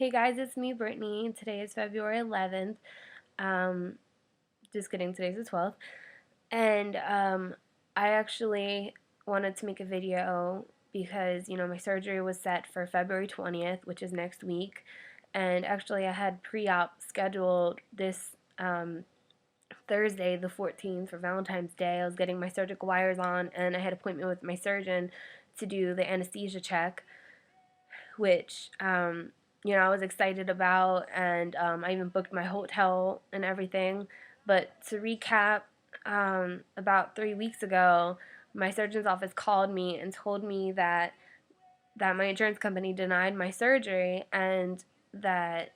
Hey guys, it's me, Brittany. Today is February 11th. Um, just kidding, today's the 12th. And I actually wanted to make a video because, my surgery was set for February 20th, which is next week. And actually, I had pre-op scheduled this Thursday, the 14th, for Valentine's Day. I was getting my surgical wires on, and I had an appointment with my surgeon to do the anesthesia check, which I was excited about, and I even booked my hotel and everything. But to recap, about 3 weeks ago, my surgeon's office called me and told me that my insurance company denied my surgery, and that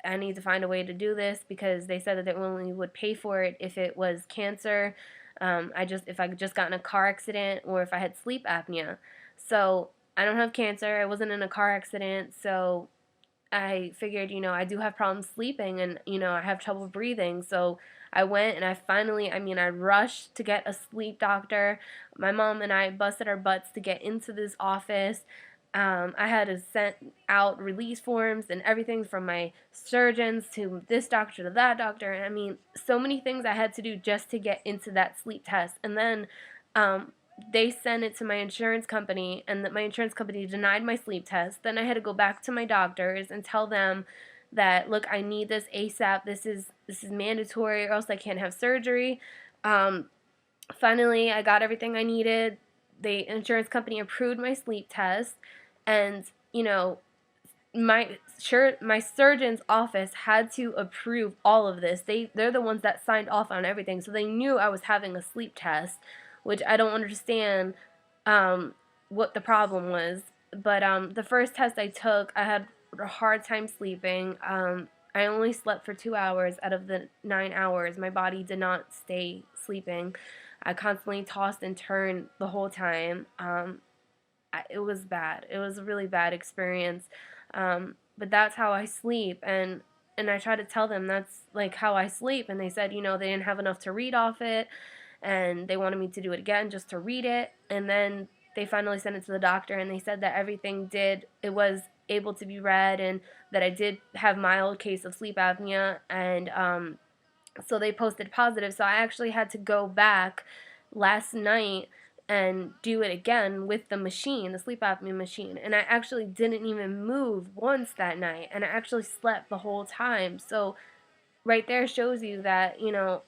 I need to find a way to do this because they said that they only would pay for it if it was cancer. If I just got in a car accident or if I had sleep apnea. So I don't have cancer. I wasn't in a car accident, so I figured, I do have problems sleeping, and, I have trouble breathing. So I went and I rushed to get a sleep doctor. My mom and I busted our butts to get into this office. I had to send out release forms and everything from my surgeons to this doctor to that doctor. I mean, so many things I had to do just to get into that sleep test. And then they sent it to my insurance company, and that my insurance company denied my sleep test. Then I had to go back to my doctors and tell them that, look, I need this ASAP. This is mandatory, or else I can't have surgery. Finally, I got everything I needed. The insurance company approved my sleep test, and my surgeon's office had to approve all of this. They're the ones that signed off on everything, so they knew I was having a sleep test, which I don't understand what the problem was. But the first test I took, I had a hard time sleeping. I only slept for 2 hours out of the 9 hours. My body did not stay sleeping. I constantly tossed and turned the whole time. It was bad. It was a really bad experience. But that's how I sleep, and I try to tell them that's like how I sleep, and they said, they didn't have enough to read off it, and they wanted me to do it again just to read it, and then they finally sent it to the doctor, and they said that it was able to be read, and that I did have mild case of sleep apnea, and so they posted positive. So I actually had to go back last night and do it again with the machine, the sleep apnea machine. And I actually didn't even move once that night, and I actually slept the whole time. So right there shows you that,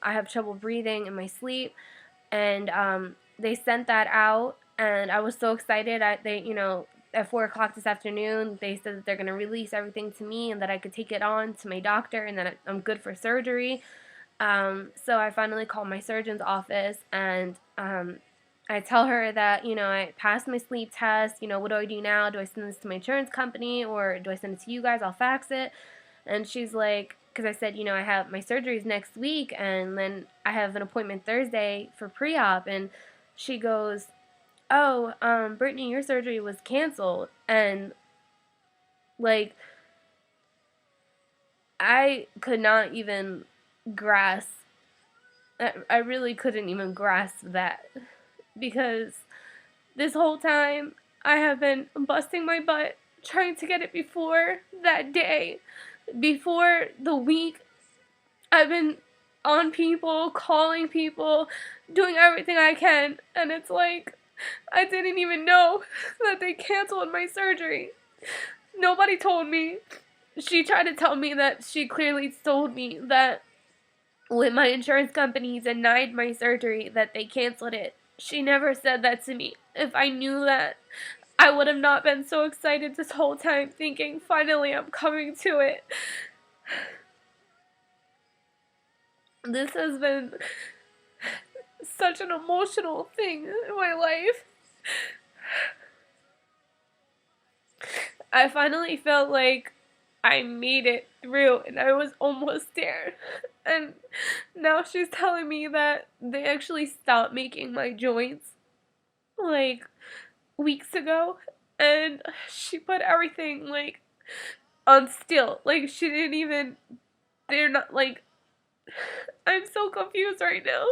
I have trouble breathing in my sleep. And they sent that out, and I was so excited. At 4 o'clock this afternoon, they said that they're going to release everything to me, and that I could take it on to my doctor, and that I'm good for surgery. So I finally called my surgeon's office, and I tell her that, I passed my sleep test. What do I do now? Do I send this to my insurance company, or do I send it to you guys? I'll fax it. And she's like, because I said, I have my surgeries next week, and then I have an appointment Thursday for pre-op, and she goes, oh, Brittany, your surgery was canceled. And, like, I could not even grasp, I really couldn't even grasp that, because this whole time I have been busting my butt trying to get it before that day, before the week. I've been on people, calling people, doing everything I can, and it's like I didn't even know that they canceled my surgery. Nobody told me. She tried to tell me that she clearly told me that when my insurance company denied my surgery, that they canceled it. She never said that to me. If I knew that, I would have not been so excited this whole time, thinking, finally I'm coming to it. This has been such an emotional thing in my life. I finally felt like I made it through, and I was almost there. And now she's telling me that they actually stopped making my joints, like, weeks ago, and she put everything, like, on still. Like, she didn't even, they're not, like, I'm so confused right now.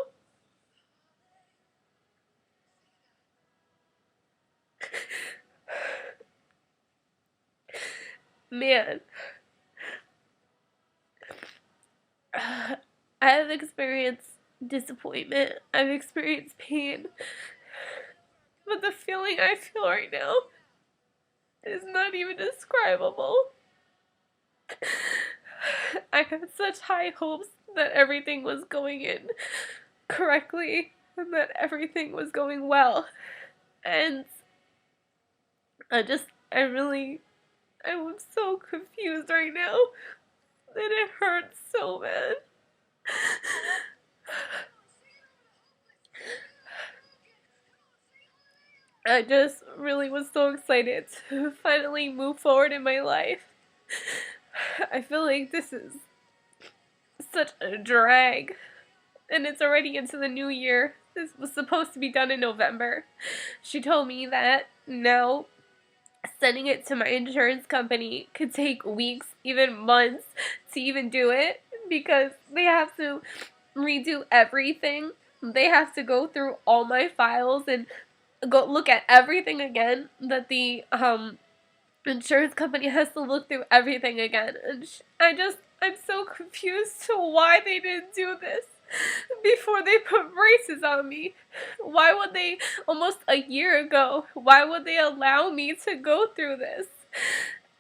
Man, I have experienced disappointment, I've experienced pain, but the feeling I feel right now is not even describable. I had such high hopes that everything was going in correctly and that everything was going well. And I'm so confused right now that it hurts so bad. I just really was so excited to finally move forward in my life. I feel like this is such a drag, and it's already into the new year. This was supposed to be done in November. She told me that now sending it to my insurance company could take weeks, even months, to even do it because they have to redo everything. They have to go through all my files and go look at everything again that the insurance company has to look through everything again. And I'm so confused to why they didn't do this before they put braces on me. Why would they, almost a year ago, why would they allow me to go through this?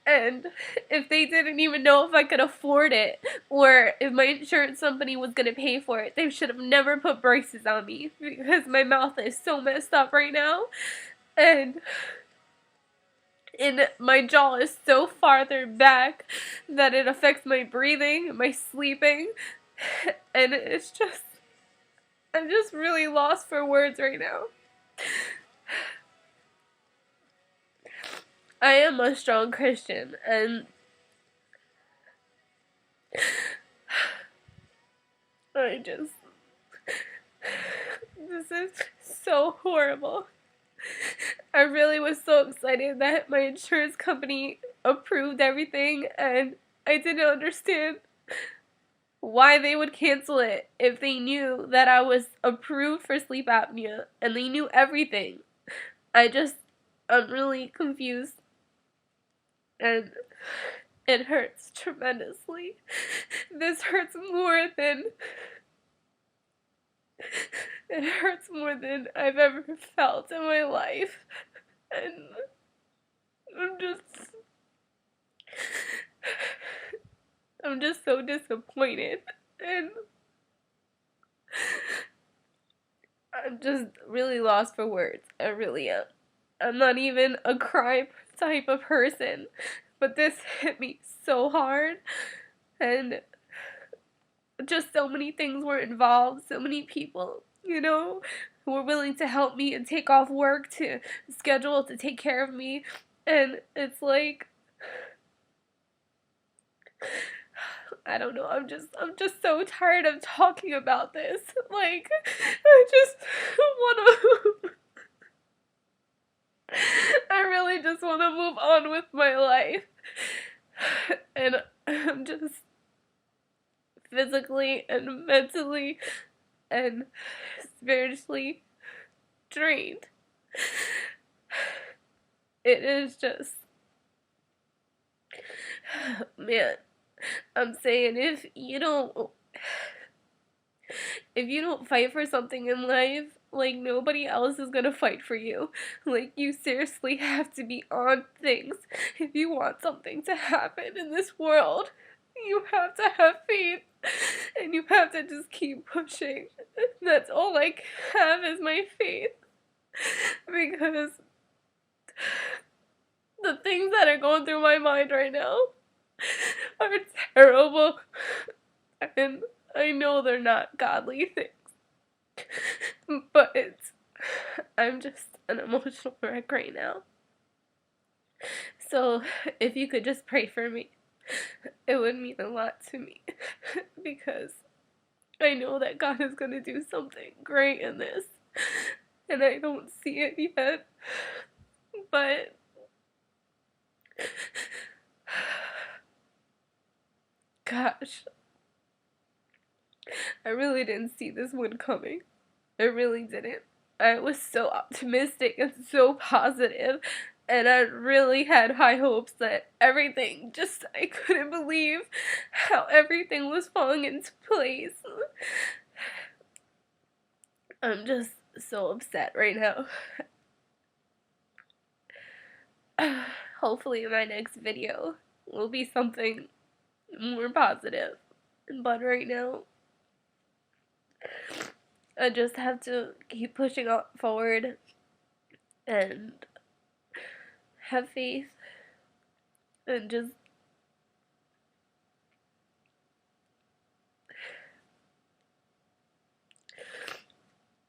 And if they didn't even know if I could afford it or if my insurance company was going to pay for it, they should have never put braces on me because my mouth is so messed up right now. And my jaw is so farther back that it affects my breathing, my sleeping, and I'm just really lost for words right now. I am a strong Christian, and this is so horrible. I really was so excited that my insurance company approved everything, and I didn't understand why they would cancel it if they knew that I was approved for sleep apnea and they knew everything. I'm really confused, and it hurts tremendously. This hurts more than it hurts more than I've ever felt in my life. And I'm just I'm just so disappointed, and I'm just really lost for words. I really am. I'm not even a cry type of person, but this hit me so hard, and just so many things were involved, so many people, who were willing to help me and take off work to schedule to take care of me, and it's like, I don't know, I'm just so tired of talking about this. Like, I just want to I really just want to move on with my life. And I'm just physically and mentally and spiritually drained. It is just, man, I'm saying if you don't fight for something in life, like, nobody else is gonna fight for you. Like, you seriously have to be on things if you want something to happen in this world. You have to have faith, and you have to just keep pushing. That's all I have is my faith, because the things that are going through my mind right now are terrible, and I know they're not godly things. But I'm just an emotional wreck right now. So if you could just pray for me, it would mean a lot to me, because I know that God is going to do something great in this, and I don't see it yet, but gosh, I really didn't see this one coming. I really didn't. I was so optimistic and so positive, and I really had high hopes that everything, just, I couldn't believe how everything was falling into place. I'm just so upset right now. Hopefully my next video will be something more positive. But right now, I just have to keep pushing forward and have faith and just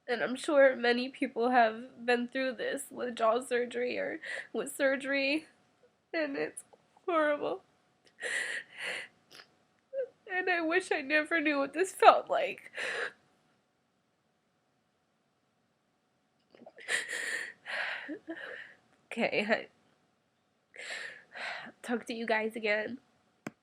and I'm sure many people have been through this with jaw surgery or with surgery, and it's horrible. And I wish I never knew what this felt like. Okay, talk to you guys again.